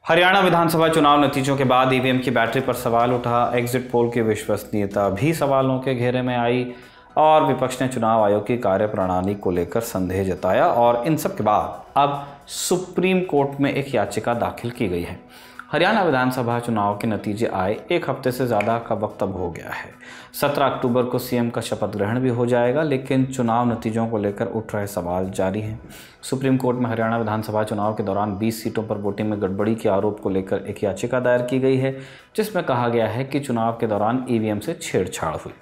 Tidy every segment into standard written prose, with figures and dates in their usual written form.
हरियाणा विधानसभा चुनाव नतीजों के बाद ईवीएम की बैटरी पर सवाल उठा। एग्जिट पोल की विश्वसनीयता भी सवालों के घेरे में आई और विपक्ष ने चुनाव आयोग की कार्यप्रणाली को लेकर संदेह जताया। और इन सब के बाद अब सुप्रीम कोर्ट में एक याचिका दाखिल की गई है। हरियाणा विधानसभा चुनाव के नतीजे आए एक हफ्ते से ज़्यादा का वक्त अब हो गया है। 17 अक्टूबर को सीएम का शपथ ग्रहण भी हो जाएगा, लेकिन चुनाव नतीजों को लेकर उठ रहे सवाल जारी हैं। सुप्रीम कोर्ट में हरियाणा विधानसभा चुनाव के दौरान 20 सीटों पर वोटिंग में गड़बड़ी के आरोप को लेकर एक याचिका दायर की गई है, जिसमें कहा गया है कि चुनाव के दौरान ईवीएम से छेड़छाड़ हुई।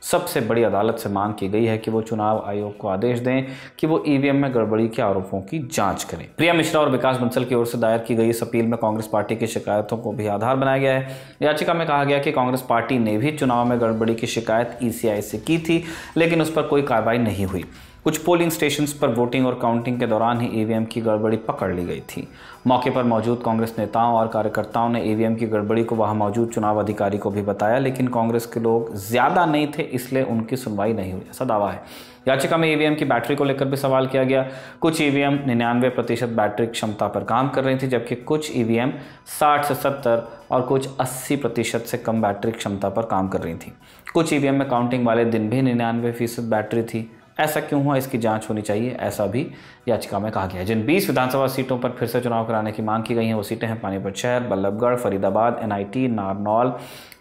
सबसे बड़ी अदालत से मांग की गई है कि वो चुनाव आयोग को आदेश दें कि वो ईवीएम में गड़बड़ी के आरोपों की जांच करें। प्रिया मिश्रा और विकास बंसल की ओर से दायर की गई इस अपील में कांग्रेस पार्टी की शिकायतों को भी आधार बनाया गया है। याचिका में कहा गया कि कांग्रेस पार्टी ने भी चुनाव में गड़बड़ी की शिकायत ईसीआई से की थी, लेकिन उस पर कोई कार्रवाई नहीं हुई। कुछ पोलिंग स्टेशंस पर वोटिंग और काउंटिंग के दौरान ही ईवीएम की गड़बड़ी पकड़ ली गई थी। मौके पर मौजूद कांग्रेस नेताओं और कार्यकर्ताओं ने ईवीएम की गड़बड़ी को वहां मौजूद चुनाव अधिकारी को भी बताया, लेकिन कांग्रेस के लोग ज्यादा नहीं थे, इसलिए उनकी सुनवाई नहीं हुई, ऐसा दावा है। याचिका में ईवीएम की बैटरी को लेकर भी सवाल किया गया। कुछ ईवीएम 99% बैटरी क्षमता पर काम कर रही थी, जबकि कुछ ईवीएम 60 से 70 और कुछ 80% से कम बैटरी क्षमता पर काम कर रही थी। कुछ ईवीएम में काउंटिंग वाले दिन भी 99% बैटरी थी। ऐसा क्यों हुआ, इसकी जांच होनी चाहिए, ऐसा भी याचिका में कहा गया है। जिन 20 विधानसभा सीटों पर फिर से चुनाव कराने की मांग की गई है वो सीटें हैं पानीपत शहर, बल्लभगढ़, फरीदाबाद, एनआईटी, नारनौल,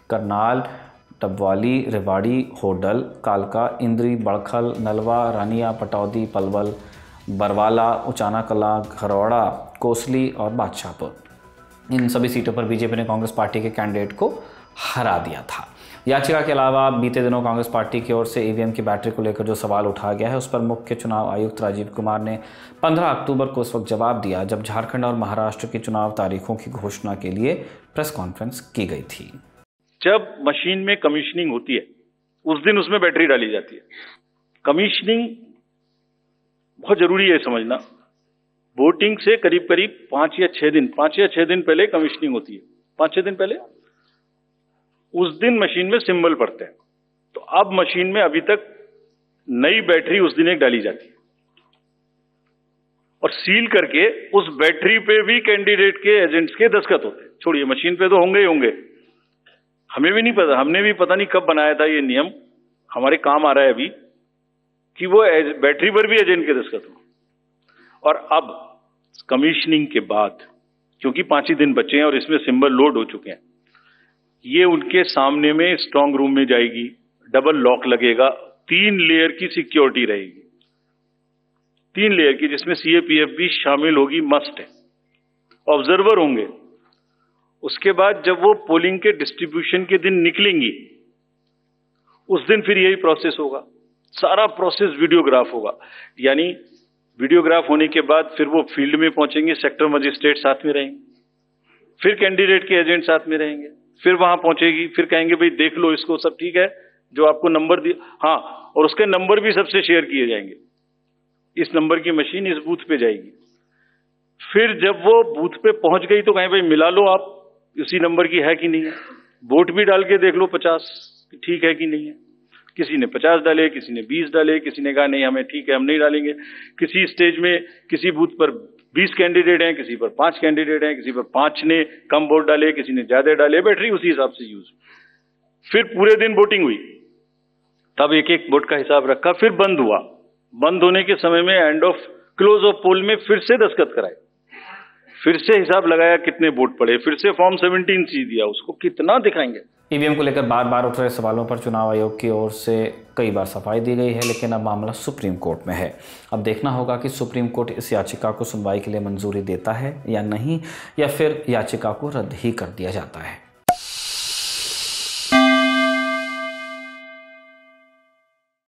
करनाल, डबवाली, रेवाड़ी, होडल, कालका, इंद्री, बड़खल, नलवा, रानिया, पटौदी, पलवल, बरवाला, उचाना कला, खरौड़ा, कोसली और बादशाहपुर। इन सभी सीटों पर बीजेपी ने कांग्रेस पार्टी के कैंडिडेट को हरा दिया था। याचिका के अलावा बीते दिनों कांग्रेस पार्टी की ओर से ईवीएम की बैटरी को लेकर जो सवाल उठाया गया है उस पर मुख्य चुनाव आयुक्त राजीव कुमार ने 15 अक्टूबर को उस वक्त जवाब दिया जब झारखंड और महाराष्ट्र की चुनाव तारीखों की घोषणा के लिए प्रेस कॉन्फ्रेंस की गई थी। जब मशीन में कमीशनिंग होती है उस दिन उसमें बैटरी डाली जाती है। कमीशनिंग बहुत जरूरी है समझना। वोटिंग से करीब करीब 5 या 6 दिन पहले कमीशनिंग होती है। 5-6 दिन पहले उस दिन मशीन में सिंबल पड़ते हैं। तो अब मशीन में अभी तक नई बैटरी उस दिन एक डाली जाती है और सील करके उस बैटरी पे भी कैंडिडेट के एजेंट्स के दस्तखत होते हैं। छोड़िए, मशीन पे तो होंगे ही होंगे। हमें भी नहीं पता, हमने भी पता नहीं कब बनाया था ये नियम, हमारे काम आ रहा है अभी कि वो बैटरी पर भी एजेंट के दस्तखत हो। और अब कमीशनिंग के बाद क्योंकि 5 ही दिन बचे हैं और इसमें सिंबल लोड हो चुके हैं, ये उनके सामने में स्ट्रांग रूम में जाएगी, डबल लॉक लगेगा, 3 लेयर की सिक्योरिटी रहेगी, 3 लेयर की, जिसमें सीएपीएफ भी शामिल होगी, मस्ट है। ऑब्जर्वर होंगे। उसके बाद जब वो पोलिंग के डिस्ट्रीब्यूशन के दिन निकलेंगी उस दिन फिर यही प्रोसेस होगा। सारा प्रोसेस वीडियोग्राफ होगा। यानी वीडियोग्राफ होने के बाद फिर वो फील्ड में पहुंचेंगे, सेक्टर मजिस्ट्रेट साथ में रहेंगे, फिर कैंडिडेट के एजेंट साथ में रहेंगे, फिर वहां पहुंचेगी, फिर कहेंगे भाई देख लो इसको, सब ठीक है, जो आपको नंबर दिया, हाँ, और उसके नंबर भी सबसे शेयर किए जाएंगे। इस नंबर की मशीन इस बूथ पे जाएगी। फिर जब वो बूथ पे पहुंच गई तो कहें भाई मिला लो आप, उसी नंबर की है कि नहीं है। वोट भी डाल के देख लो 50 ठीक है कि नहीं है। किसी ने 50 डाले, किसी ने 20 डाले, किसी ने कहा नहीं हमें ठीक है, हम नहीं डालेंगे। किसी स्टेज में किसी बूथ पर 20 कैंडिडेट हैं, किसी पर 5 कैंडिडेट हैं, किसी पर 5 ने कम वोट डाले, किसी ने ज्यादा डाले, बैटरी उसी हिसाब से यूज। फिर पूरे दिन वोटिंग हुई, तब एक एक वोट का हिसाब रखा, फिर बंद हुआ। बंद होने के समय में एंड ऑफ क्लोज ऑफ पोल में फिर से दस्तखत कराए, फिर से हिसाब लगाया कितने वोट पड़े, फिर से फॉर्म 17 सी दिया, उसको कितना दिखाएंगे। ईवीएम को लेकर बार बार उठ रहे सवालों पर चुनाव आयोग की ओर से कई बार सफाई दी गई है, लेकिन अब मामला सुप्रीम कोर्ट में है। अब देखना होगा कि सुप्रीम कोर्ट इस याचिका को सुनवाई के लिए मंजूरी देता है या नहीं, या फिर याचिका को रद्द ही कर दिया जाता है।